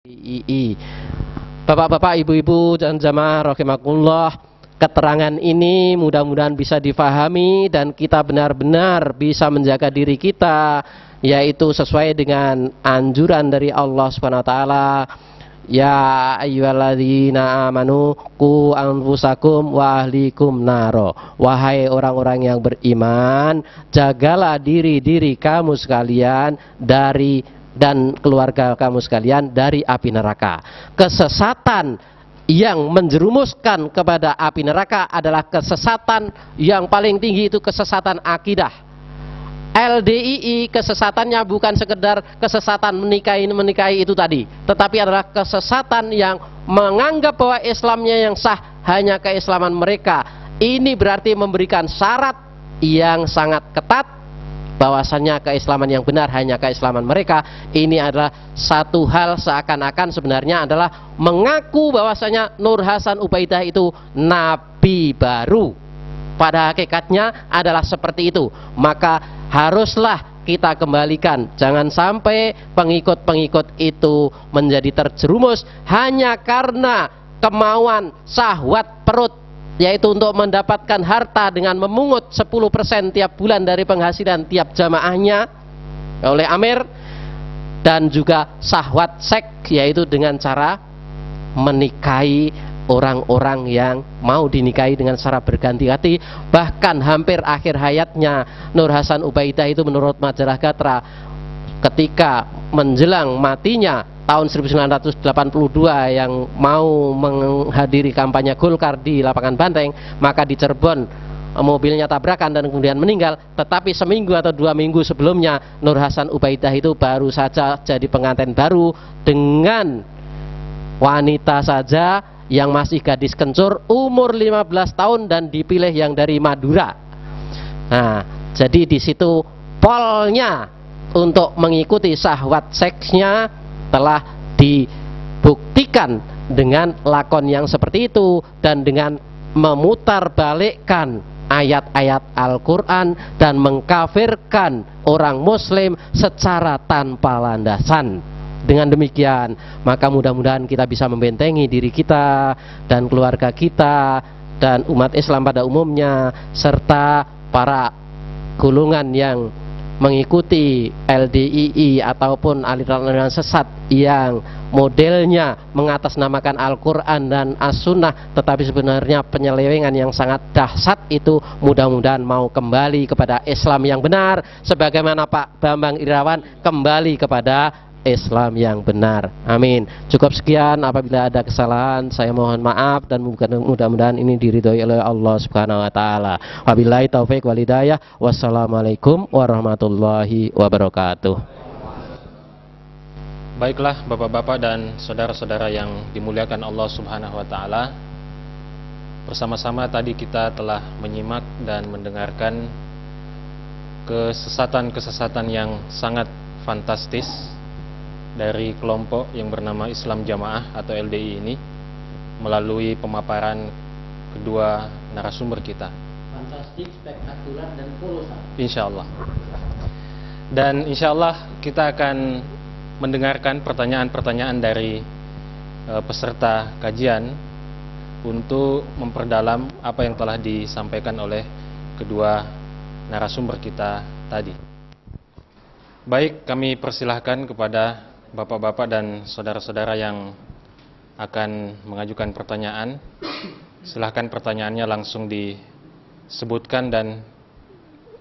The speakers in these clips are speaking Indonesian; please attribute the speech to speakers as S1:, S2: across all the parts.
S1: II. Bapak-bapak, ibu-ibu dan jamaah rahimakumullah, keterangan ini mudah-mudahan bisa difahami dan kita benar-benar bisa menjaga diri kita, yaitu sesuai dengan anjuran dari Allah Subhanahu wa taala. Ya ayyuhalladzina amanu qu anfusakum wa ahlikum naro. Wahai orang-orang yang beriman, jagalah diri-diri kamu sekalian dan keluarga kamu sekalian dari api neraka. Kesesatan yang menjerumuskan kepada api neraka adalah kesesatan yang paling tinggi, itu kesesatan akidah. LDII kesesatannya bukan sekedar kesesatan menikahi itu tadi, tetapi adalah kesesatan yang menganggap bahwa Islamnya yang sah hanya keislaman mereka. Ini berarti memberikan syarat yang sangat ketat bahwasannya keislaman yang benar hanya keislaman mereka. Ini adalah satu hal seakan-akan sebenarnya adalah mengaku bahwasanya Nur Hasan Ubaidah itu nabi baru. Pada hakikatnya adalah seperti itu. Maka haruslah kita kembalikan. Jangan sampai pengikut-pengikut itu menjadi terjerumus hanya karena kemauan syahwat perut, yaitu untuk mendapatkan harta dengan memungut 10% tiap bulan dari penghasilan tiap jamaahnya oleh Amir, dan juga syahwat seks, yaitu dengan cara menikahi orang-orang yang mau dinikahi dengan cara berganti-ganti. Bahkan hampir akhir hayatnya Nur Hasan Ubaidah itu menurut majalah Gatra, ketika menjelang matinya tahun 1982 yang mau menghadiri kampanye Golkar di lapangan Banteng, maka di Cirebon mobilnya tabrakan dan kemudian meninggal. Tetapi seminggu atau 2 minggu sebelumnya Nur Hasan Ubaidah itu baru saja jadi pengantin baru dengan wanita saja yang masih gadis kencur, umur 15 tahun dan dipilih yang dari Madura. Nah, jadi di situ polnya untuk mengikuti syahwat seksnya telah dibuktikan dengan lakon yang seperti itu dan dengan memutarbalikkan ayat-ayat Al-Quran dan mengkafirkan orang muslim secara tanpa landasan. Dengan demikian, maka mudah-mudahan kita bisa membentengi diri kita dan keluarga kita dan umat Islam pada umumnya, serta para golongan yang mengikuti LDII ataupun aliran-aliran sesat yang modelnya mengatasnamakan Al-Quran dan As-Sunnah, tetapi sebenarnya penyelewengan yang sangat dahsyat itu. Mudah-mudahan mau kembali kepada Islam yang benar, sebagaimana Pak Bambang Irawan kembali kepada Islam yang benar. Amin. Cukup sekian. Apabila ada kesalahan, saya mohon maaf dan mudah-mudahan ini diridhoi oleh Allah Subhanahu wa taala. Wabillahi taufik wal hidayah. Wassalamualaikum warahmatullahi wabarakatuh.
S2: Baiklah Bapak-bapak dan saudara-saudara yang dimuliakan Allah Subhanahu wa taala. Bersama-sama tadi kita telah menyimak dan mendengarkan kesesatan-kesesatan yang sangat fantastis dari kelompok yang bernama Islam Jamaah atau LDI ini melalui pemaparan kedua narasumber kita.
S1: Fantastik, spektakuler dan kolosal.
S2: Insyaallah. Dan insyaallah kita akan mendengarkan pertanyaan-pertanyaan dari peserta kajian untuk memperdalam apa yang telah disampaikan oleh kedua narasumber kita tadi. Baik, kami persilahkan kepada Bapak-bapak dan saudara-saudara yang akan mengajukan pertanyaan. Silahkan pertanyaannya langsung disebutkan dan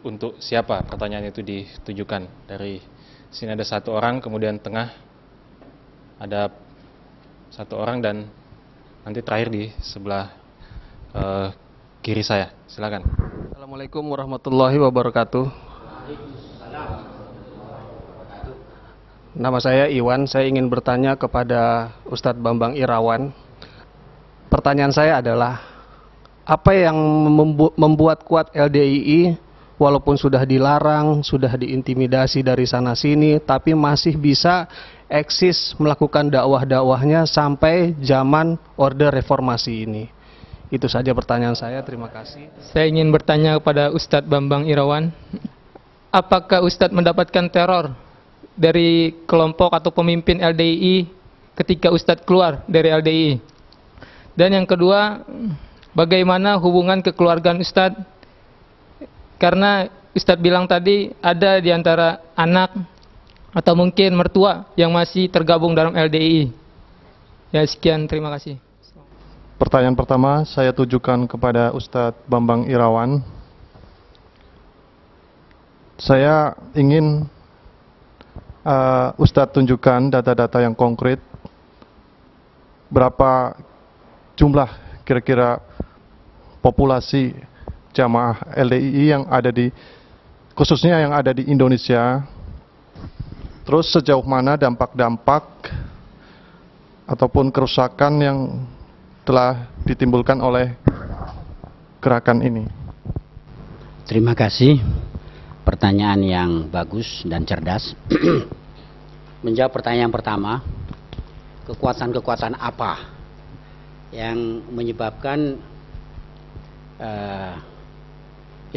S2: untuk siapa pertanyaan itu ditujukan. Dari sini ada 1 orang, kemudian tengah ada 1 orang, dan nanti terakhir di sebelah kiri saya. Silakan.
S3: Assalamualaikum warahmatullahi wabarakatuh. Nama saya Iwan, saya ingin bertanya kepada Ustadz Bambang Irawan. Pertanyaan saya adalah, apa yang membuat kuat LDII walaupun sudah dilarang, sudah diintimidasi dari sana-sini, tapi masih bisa eksis melakukan dakwah-dakwahnya sampai zaman Orde Reformasi ini? Itu saja pertanyaan saya, terima kasih.
S4: Saya ingin bertanya kepada Ustadz Bambang Irawan, apakah Ustadz mendapatkan teror dari kelompok atau pemimpin LDII ketika Ustadz keluar dari LDII? Dan yang kedua, bagaimana hubungan kekeluargaan Ustadz? Karena Ustadz bilang tadi ada di antara anak atau mungkin mertua yang masih tergabung dalam LDII. Ya, sekian, terima kasih.
S5: Pertanyaan pertama saya tujukan kepada Ustadz Bambang Irawan. Saya ingin Ustadz tunjukkan data-data yang konkret, berapa jumlah kira-kira populasi jamaah LDII yang ada di, khususnya yang ada di Indonesia, terus sejauh mana dampak-dampak ataupun kerusakan yang telah ditimbulkan oleh gerakan ini.
S6: Terima kasih. Pertanyaan yang bagus dan cerdas. Menjawab pertanyaan pertama, kekuatan-kekuatan apa yang menyebabkan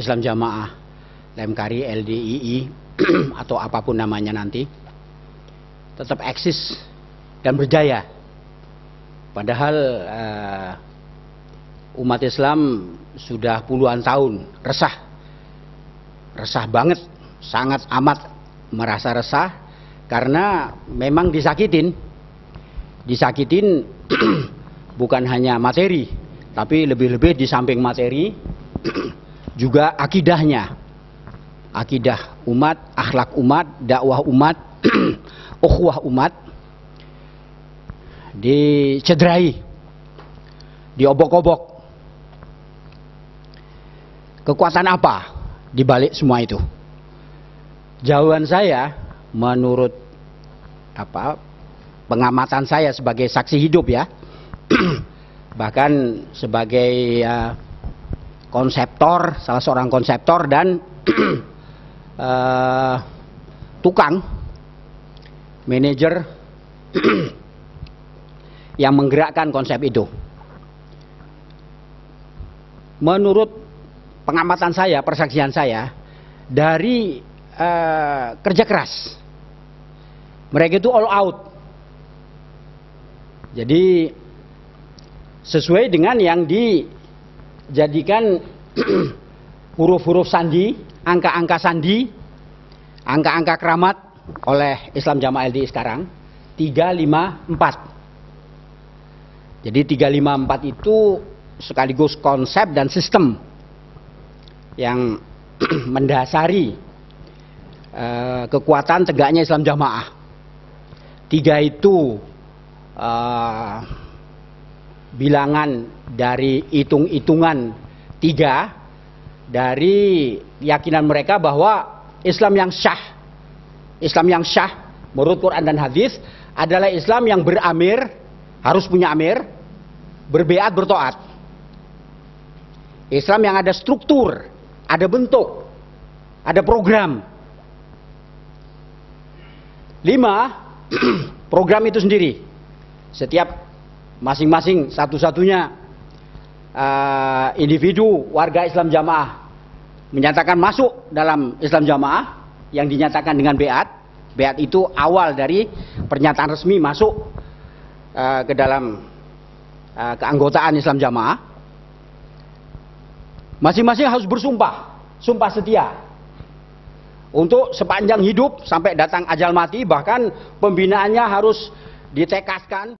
S6: Islam Jamaah Lemkari LDII atau apapun namanya nanti tetap eksis dan berjaya, padahal umat Islam sudah puluhan tahun resah banget, sangat amat merasa resah karena memang disakitin bukan hanya materi, tapi lebih-lebih di samping materi juga akidahnya, akidah umat, akhlak umat, dakwah umat, ukhuwah umat dicederai, diobok-obok. Kekuatan apa di balik semua itu? Jawaban saya menurut pengamatan saya sebagai saksi hidup ya, bahkan sebagai konseptor, salah seorang konseptor dan tukang manajer yang menggerakkan konsep itu. Menurut pengamatan saya, persaksian saya, dari kerja keras, mereka itu all out. Jadi sesuai dengan yang dijadikan huruf-huruf sandi, angka-angka sandi, angka-angka keramat oleh Islam Jamaah LDII sekarang, 354. Jadi 354 itu sekaligus konsep dan sistem yang mendasari kekuatan tegaknya Islam Jamaah. 3 itu bilangan dari hitung-hitungan 3 dari keyakinan mereka bahwa Islam yang syah menurut Quran dan hadis adalah Islam yang beramir, harus punya amir, berbeat, bertoat. Islam yang ada struktur, ada bentuk, ada program. 5, program itu sendiri. Setiap masing-masing satu-satunya individu warga Islam Jamaah menyatakan masuk dalam Islam Jamaah yang dinyatakan dengan beat. Beat itu awal dari pernyataan resmi masuk ke dalam keanggotaan Islam Jamaah. Masing-masing harus bersumpah, sumpah setia untuk sepanjang hidup sampai datang ajal mati, bahkan pembinaannya harus ditekaskan.